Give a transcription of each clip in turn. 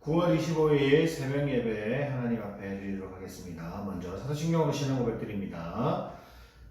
9월 25일 새벽 예배 하나님 앞에 드리도록 하겠습니다. 먼저 사도신경으로 신앙 고백드립니다.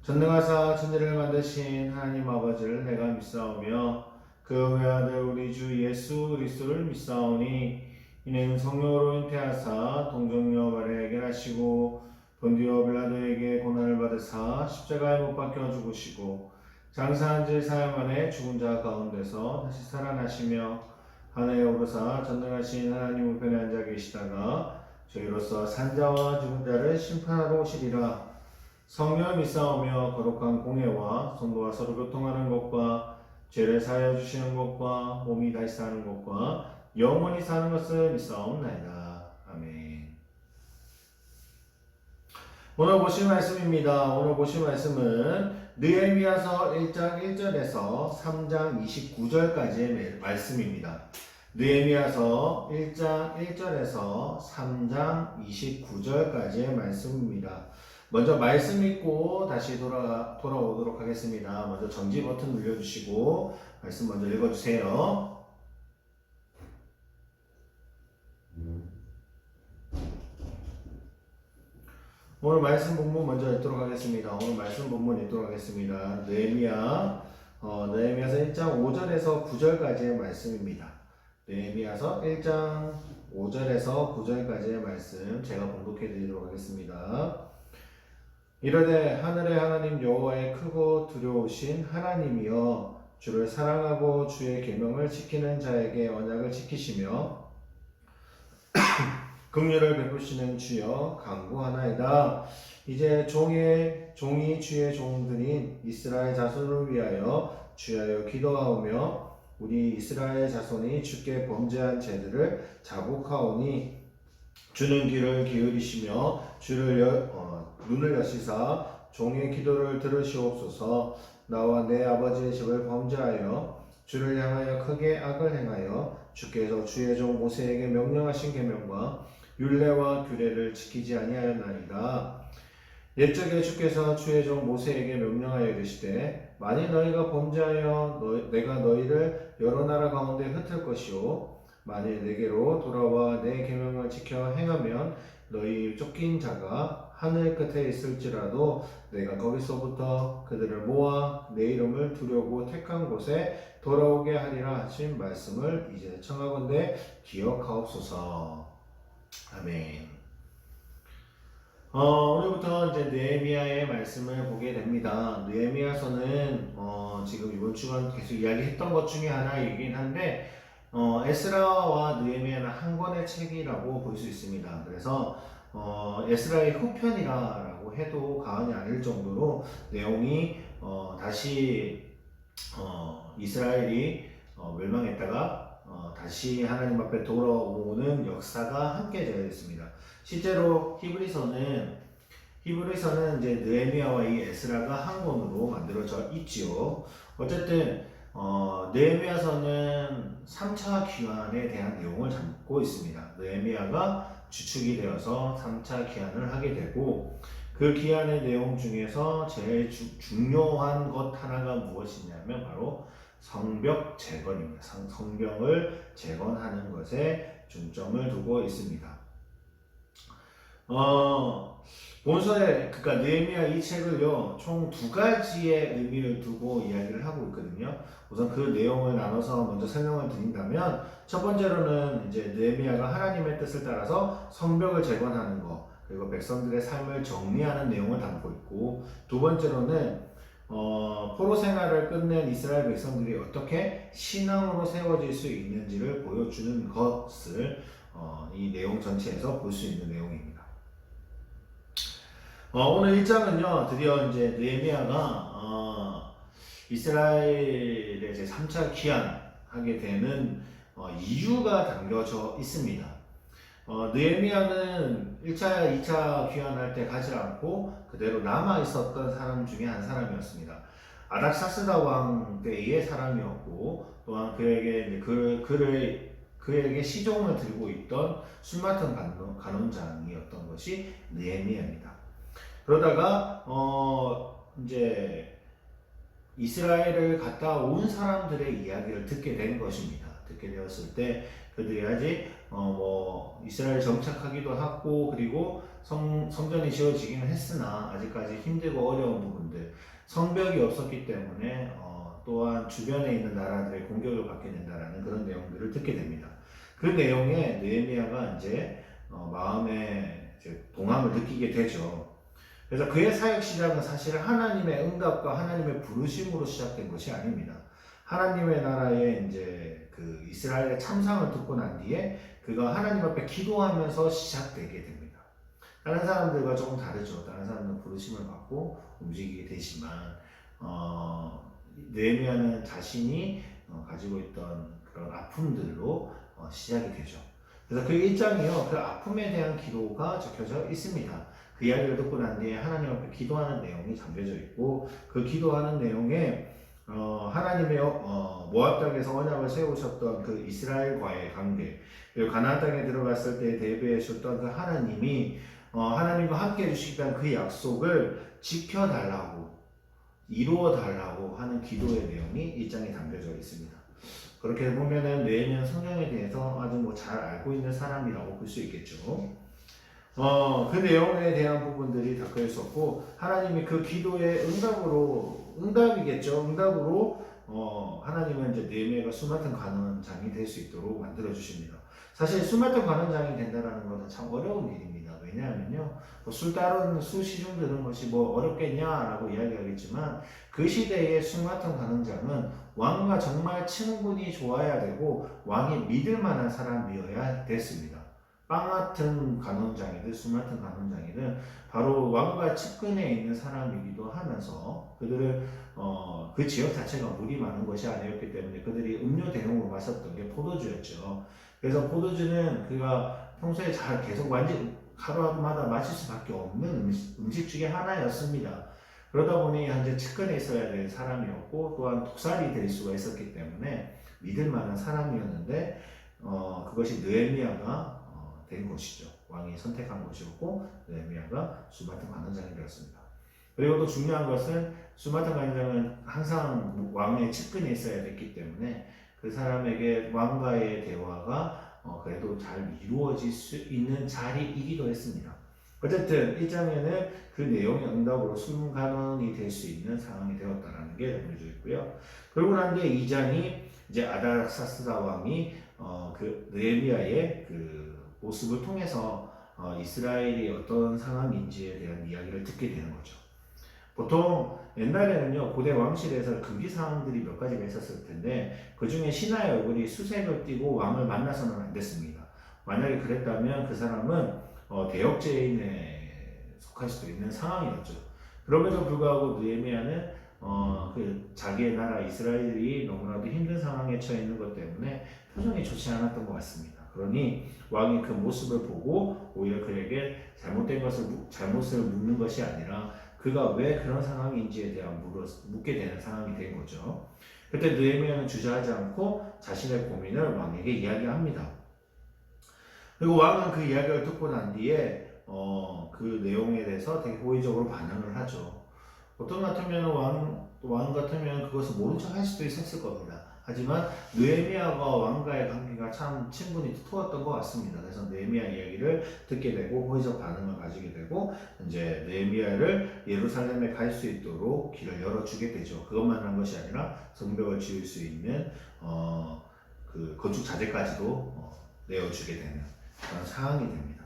전능하사 천지를 만드신 하나님 아버지를 내가 믿사오며 그 외아들 우리 주 예수 그리스도를 믿사오니 이는 성령으로 잉태하사 동정녀 마리아에게 나시고 본디오 빌라도에게 고난을 받으사 십자가에 못 박혀 죽으시고 장사한 지 사흘 만에 죽은 자 가운데서 다시 살아나시며 하늘에 오르사 전능하신 하나님 우편에 앉아 계시다가 저희로서 산자와 죽은 자를 심판하러 오시리라. 성령 믿사오며 거룩한 공예와 성도와 서로 교통하는 것과 죄를 사하여 주시는 것과 몸이 다시 사는 것과 영원히 사는 것을 믿사옵나이다. 아멘. 오늘 보실 말씀입니다. 오늘 보실 말씀은 느헤미야서 1장 1절에서 3장 29절까지의 말씀입니다. 느헤미야서 1장 1절에서 3장 29절까지의 말씀입니다. 먼저 말씀 읽고 다시 돌아오도록 하겠습니다. 먼저 정지 버튼 눌러주시고 말씀 먼저 읽어주세요. 오늘 말씀 본문 먼저 읽도록 하겠습니다. 오늘 말씀 본문 읽도록 하겠습니다. 느헤미야서 1장 5절에서 9절까지의 말씀입니다. 느헤미야서 1장 5절에서 9절까지의 말씀 제가 봉독해 드리도록 하겠습니다. 이르되 하늘의 하나님 여호와의 크고 두려우신 하나님이여 주를 사랑하고 주의 계명을 지키는 자에게 언약을 지키시며 긍휼을 베푸시는 주여 간구하나이다. 이제 종이 주의 종들인 이스라엘 자손을 위하여 주하여 기도하오며 우리 이스라엘 자손이 주께 범죄한 죄들을 자복하오니 주는 귀를 기울이시며 눈을 여시사 종의 기도를 들으시옵소서. 나와 내 아버지의 집을 범죄하여 주를 향하여 크게 악을 행하여 주께서 주의 종 모세에게 명령하신 계명과 율례와 규례를 지키지 아니하였나이다. 옛적에 주께서 주의 종 모세에게 명령하여 이르시되 만일 너희가 범죄하여 내가 너희를 여러 나라 가운데 흩을 것이요 만일 내게로 돌아와 내 계명을 지켜 행하면 너희 쫓긴 자가 하늘 끝에 있을지라도 내가 거기서부터 그들을 모아 내 이름을 두려고 택한 곳에 돌아오게 하리라 하신 말씀을 이제 청하건대 기억하옵소서. 아멘. 오늘부터 이제 느헤미야의 말씀을 보게 됩니다. 느헤미야서는 지금 이번 주간 계속 이야기했던 것 중에 하나이긴 한데 에스라와 느헤미야는 한 권의 책이라고 볼 수 있습니다. 그래서 에스라의 후편이라고 해도 과언이 아닐 정도로 내용이 다시 이스라엘이 멸망했다가 다시 하나님 앞에 돌아오는 역사가 함께 되어 있습니다. 실제로 히브리서는 이제 느헤미야와 이 에스라가 한 권으로 만들어져 있지요. 어쨌든 느헤미야서는 3차 귀환에 대한 내용을 담고 있습니다. 느헤미야가 주축이 되어서 3차 귀환을 하게 되고 그 귀환의 내용 중에서 제일 중요한 것 하나가 무엇이냐면 바로 성벽 재건입니다. 성벽을 재건하는 것에 중점을 두고 있습니다. 본서에 그러니까 느헤미야 이 책을요 총 두 가지의 의미를 두고 이야기를 하고 있거든요. 우선 그 내용을 나눠서 먼저 설명을 드린다면 첫 번째로는 이제 느헤미야가 하나님의 뜻을 따라서 성벽을 재건하는 것 그리고 백성들의 삶을 정리하는 내용을 담고 있고 두 번째로는 포로 생활을 끝낸 이스라엘 백성들이 어떻게 신앙으로 세워질 수 있는지를 보여주는 것을 이 내용 전체에서 볼 수 있는 내용입니다. 오늘 1장은요 드디어 이제 느헤미야가 이스라엘의 이제 3차 귀환하게 되는 이유가 담겨져 있습니다. 느헤미야는 1차, 2차 귀환할 때 가지 않고 그대로 남아 있었던 사람 중에 한 사람이었습니다. 아닥사스다 왕 때의 사람이었고 또한 그에게 그에게 시종을 들고 있던 술 맡은 간원장이었던 것이 느헤미야입니다. 그러다가 이제 이스라엘을 갔다 온 사람들의 이야기를 듣게 된 것입니다. 듣게 되었을 때 그들이 아직 이스라엘 정착하기도 하고 그리고 성전이 지어지기는 했으나 아직까지 힘들고 어려운 부분들, 성벽이 없었기 때문에 또한 주변에 있는 나라들의 공격을 받게 된다라는 그런 내용들을 듣게 됩니다. 그 내용에 느헤미야가 이제 마음에 이제 동함을 느끼게 되죠. 그래서 그의 사역 시작은 사실 하나님의 응답과 하나님의 부르심으로 시작된 것이 아닙니다. 하나님의 나라에 이제 그 이스라엘의 참상을 듣고 난 뒤에 그가 하나님 앞에 기도하면서 시작되게 됩니다. 다른 사람들과 조금 다르죠. 다른 사람들은 부르심을 받고 움직이게 되지만 느헤미야는 자신이 가지고 있던 그런 아픔들로 시작이 되죠. 그래서 그 1장이요, 그 아픔에 대한 기도가 적혀져 있습니다. 그 이야기를 듣고 난 뒤에 하나님 앞에 기도하는 내용이 담겨져 있고, 그 기도하는 내용에 하나님의 모압 땅에서 언약을 세우셨던 그 이스라엘과의 관계, 그리고 가나안 땅에 들어갔을 때 대비해 주셨던 그 하나님이 하나님과 함께 해주시겠다는 그 약속을 지켜달라고, 이루어달라고 하는 기도의 내용이 1장에 담겨져 있습니다. 그렇게 보면은 느헤미야 성경에 대해서 아주 잘 알고 있는 사람이라고 볼 수 있겠죠. 그 내용에 대한 부분들이 담겨 있었고, 하나님이 그 기도의 응답으로 하나님은 이제 느헤미야가 수많은 관원장이 될 수 있도록 만들어 주십니다. 사실 수많은 관원장이 된다는 것은 참 어려운 일입니다. 왜냐하면요, 술 따르는 술 시중 드는 것이 어렵겠냐라고 이야기하겠지만, 그 시대의 수많은 관원장은 왕과 정말 친분이 좋아야 되고 왕이 믿을 만한 사람이어야 됐습니다. 빵 같은 간원장이든 술 같은 간원장이든 바로 왕과 측근에 있는 사람이기도 하면서 그들은 그 지역 자체가 물이 많은 것이 아니었기 때문에 그들이 음료 대용으로 마셨던 게 포도주였죠. 그래서 포도주는 그가 평소에 잘 계속 하루마다 마실 수밖에 없는 음식 중에 하나였습니다. 그러다 보니 현재 측근에 있어야 될 사람이었고 또한 독살이 될 수가 있었기 때문에 믿을 만한 사람이었는데 그것이 느헤미야가 된 것이죠. 왕이 선택한 것이었고 느헤미야가 수바탄 관원장이 되었습니다. 그리고 또 중요한 것은 수바탄 관원장은 항상 왕의 측근에 있어야 됐기 때문에 그 사람에게 왕과의 대화가 그래도 잘 이루어질 수 있는 자리이기도 했습니다. 어쨌든 1장에는 그 내용의 응답으로 순간원이 될 수 있는 상황이 되었다는 게 담겨져 있고요. 그러고 난 뒤에 2장이 이제 아닥사스다 왕이 그 느헤미야의 그 모습을 통해서 이스라엘이 어떤 상황인지에 대한 이야기를 듣게 되는 거죠. 보통 옛날에는요, 고대 왕실에서 금기 사항들이 몇 가지가 있었을 텐데 그 중에 신하의 얼굴이 수색을 띠고 왕을 만나서는 안 됐습니다. 만약에 그랬다면 그 사람은 대역죄인에 속할 수도 있는 상황이었죠. 그럼에도 불구하고 느헤미야는 그 자기의 나라 이스라엘이 너무나도 힘든 상황에 처해 있는 것 때문에 표정이 좋지 않았던 것 같습니다. 그러니 왕이 그 모습을 보고 오히려 그에게 잘못을 묻는 것이 아니라 그가 왜 그런 상황인지에 대한 묻게 되는 상황이 된 거죠. 그때 느헤미야는 주저하지 않고 자신의 고민을 왕에게 이야기합니다. 그리고 왕은 그 이야기를 듣고 난 뒤에 그 내용에 대해서 되게 호의적으로 반응을 하죠. 보통 같으면 왕 같으면 그것을 모른 척 할 수도 있었을 겁니다. 하지만 느헤미야가 왕과의 관계가 참 친분이 두터웠던 것 같습니다. 그래서 느헤미야 이야기를 듣게 되고 호의적 반응을 가지게 되고 이제 느헤미야를 예루살렘에 갈 수 있도록 길을 열어주게 되죠. 그것만 한 것이 아니라 성벽을 지을 수 있는 그 건축 자재까지도 내어주게 되는 그런 상황이 됩니다.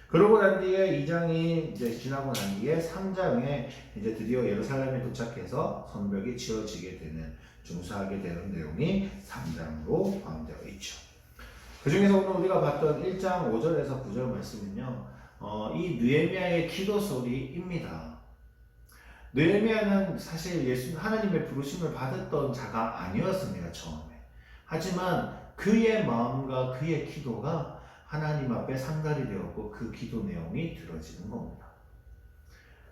그러고 난 뒤에 2장이 이제 지나고 난 뒤에 3장에 이제 드디어 예루살렘에 도착해서 성벽이 지어지게 되는 중수하게 되는 내용이 3장으로 포함되어 있죠. 그 중에서 오늘 우리가 봤던 1장 5절에서 9절 말씀은요, 이 느헤미야의 기도 소리입니다. 느헤미야는 사실 하나님의 부르심을 받았던 자가 아니었습니다, 처음에. 하지만 그의 마음과 그의 기도가 하나님 앞에 상달이 되었고 그 기도 내용이 들어지는 겁니다.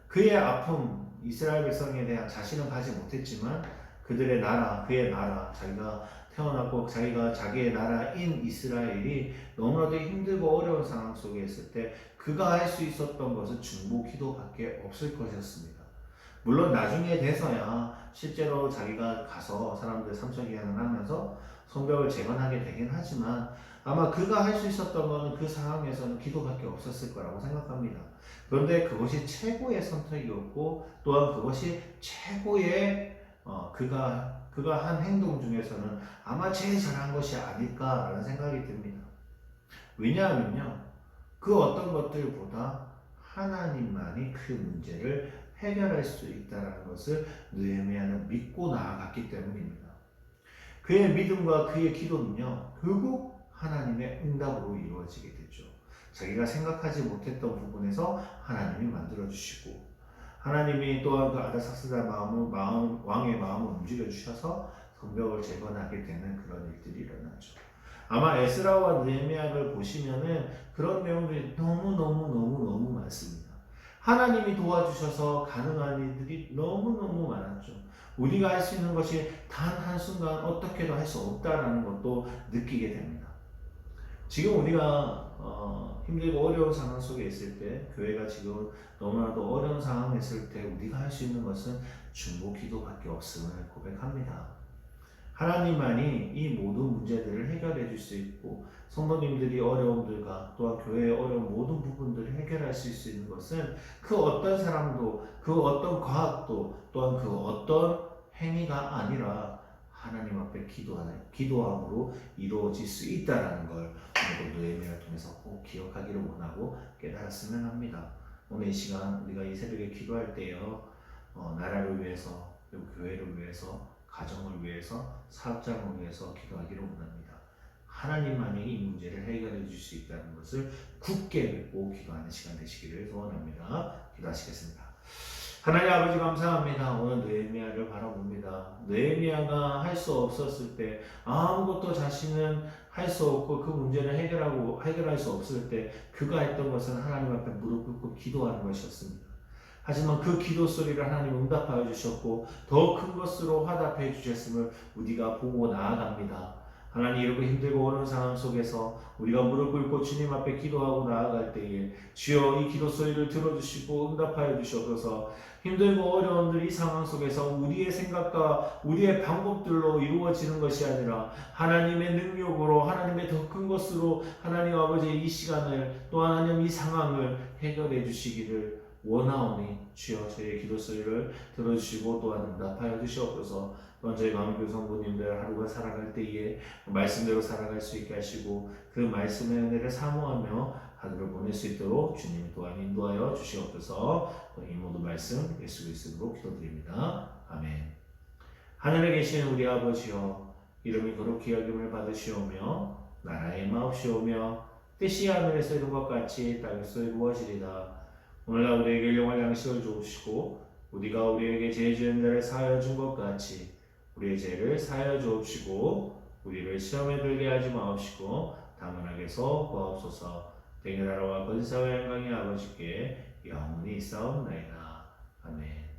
그의 아픔, 이스라엘 백성에 대한 자신은 가지 못했지만 그들의 나라, 그의 나라, 자기가 태어났고 자기의 나라인 이스라엘이 너무나도 힘들고 어려운 상황 속에 있을 때 그가 할 수 있었던 것은 중보 기도밖에 없을 것이었습니다. 물론 나중에 돼서야 실제로 자기가 가서 사람들 삼천기한을 하면서 성벽을 재건하게 되긴 하지만 아마 그가 할 수 있었던 것은 그 상황에서는 기도밖에 없었을 거라고 생각합니다. 그런데 그것이 최고의 선택이었고 또한 그것이 최고의 그가 한 행동 중에서는 아마 제일 잘한 것이 아닐까라는 생각이 듭니다. 왜냐하면요, 그 어떤 것들보다 하나님만이 그 문제를 해결할 수 있다는 것을 느헤미야는 믿고 나아갔기 때문입니다. 그의 믿음과 그의 기도는요, 결국 하나님의 응답으로 이루어지게 됐죠. 자기가 생각하지 못했던 부분에서 하나님이 만들어주시고, 하나님이 또한 그 아다삭스다 왕의 마음을 움직여주셔서 성벽을 재건하게 되는 그런 일들이 일어나죠. 아마 에스라와 느헤미야를 보시면은 그런 내용들이 너무 많습니다. 하나님이 도와주셔서 가능한 일들이 너무 많았죠. 우리가 할 수 있는 것이 단 한순간 어떻게도 할 수 없다라는 것도 느끼게 됩니다. 지금 우리가 힘들고 어려운 상황 속에 있을 때, 교회가 지금 너무나도 어려운 상황에 있을 때 우리가 할 수 있는 것은 중보 기도밖에 없음을 고백합니다. 하나님만이 이 모든 문제들을 해결해 줄 수 있고, 성도님들이 어려움들과 또한 교회의 어려운 모든 부분들을 해결할 수 있는 것은 그 어떤 사람도, 그 어떤 과학도, 또한 그 어떤 행위가 아니라 하나님 앞에 기도함으로 이루어질 수 있다는 걸 오늘도 느헤미야를 통해서 꼭 기억하기를 원하고 깨달았으면 합니다. 오늘 이 시간 우리가 이 새벽에 기도할 때요, 나라를 위해서, 그리고 교회를 위해서, 가정을 위해서, 사업장을 위해서 기도하기를 원합니다. 하나님만이 이 문제를 해결해 줄 수 있다는 것을 굳게 믿고 기도하는 시간 되시기를 소원합니다. 기도하시겠습니다. 하나님 아버지 감사합니다. 오늘 느헤미야를 바라봅니다. 느헤미야가 할 수 없었을 때, 아무것도 자신은 할 수 없고 그 문제를 해결할 수 없을 때 그가 했던 것은 하나님 앞에 무릎 꿇고 기도하는 것이었습니다. 하지만 그 기도 소리를 하나님 응답하여 주셨고 더 큰 것으로 화답해 주셨음을 우리가 보고 나아갑니다. 하나님, 이렇게 힘들고 어려운 상황 속에서 우리가 무릎 꿇고 주님 앞에 기도하고 나아갈 때에 주여 이 기도 소리를 들어주시고 응답하여 주셔서 힘들고 어려운 이 상황 속에서 우리의 생각과 우리의 방법들로 이루어지는 것이 아니라 하나님의 능력으로, 하나님의 더 큰 것으로 하나님 아버지의 이 시간을, 또한 하나님 이 상황을 해결해 주시기를 원하오니 주여 저희의 기도 소리를 들어주시고 또한 응답하여 주시옵소서. 또한 저희 강교 성도님들 하루가 살아갈 때에 말씀대로 살아갈 수 있게 하시고 그 말씀의 은혜를 사모하며 하루를 보낼 수 있도록 주님 또한 인도하여 주시옵소서. 이 모든 말씀 예수 그리스도로 기도드립니다. 아멘. 하늘에 계신 우리 아버지여, 이름이 거룩히 여김을 받으시오며 나라의 마옵시오며 뜻이 하늘에서 이룬 것 같이 땅에서 이루어지리다. 오늘날 우리에게 일용할 양식을 주옵시고 우리가 우리에게 죄 지은 자를 사하여 준 것 같이 우리의 죄를 사하여 주옵시고 우리를 시험에 들게 하지 마옵시고 다만 악에서 구하옵소서. 대개 나라와 권세와 영광이 아버지께 영원히 있사옵나이다. 아멘.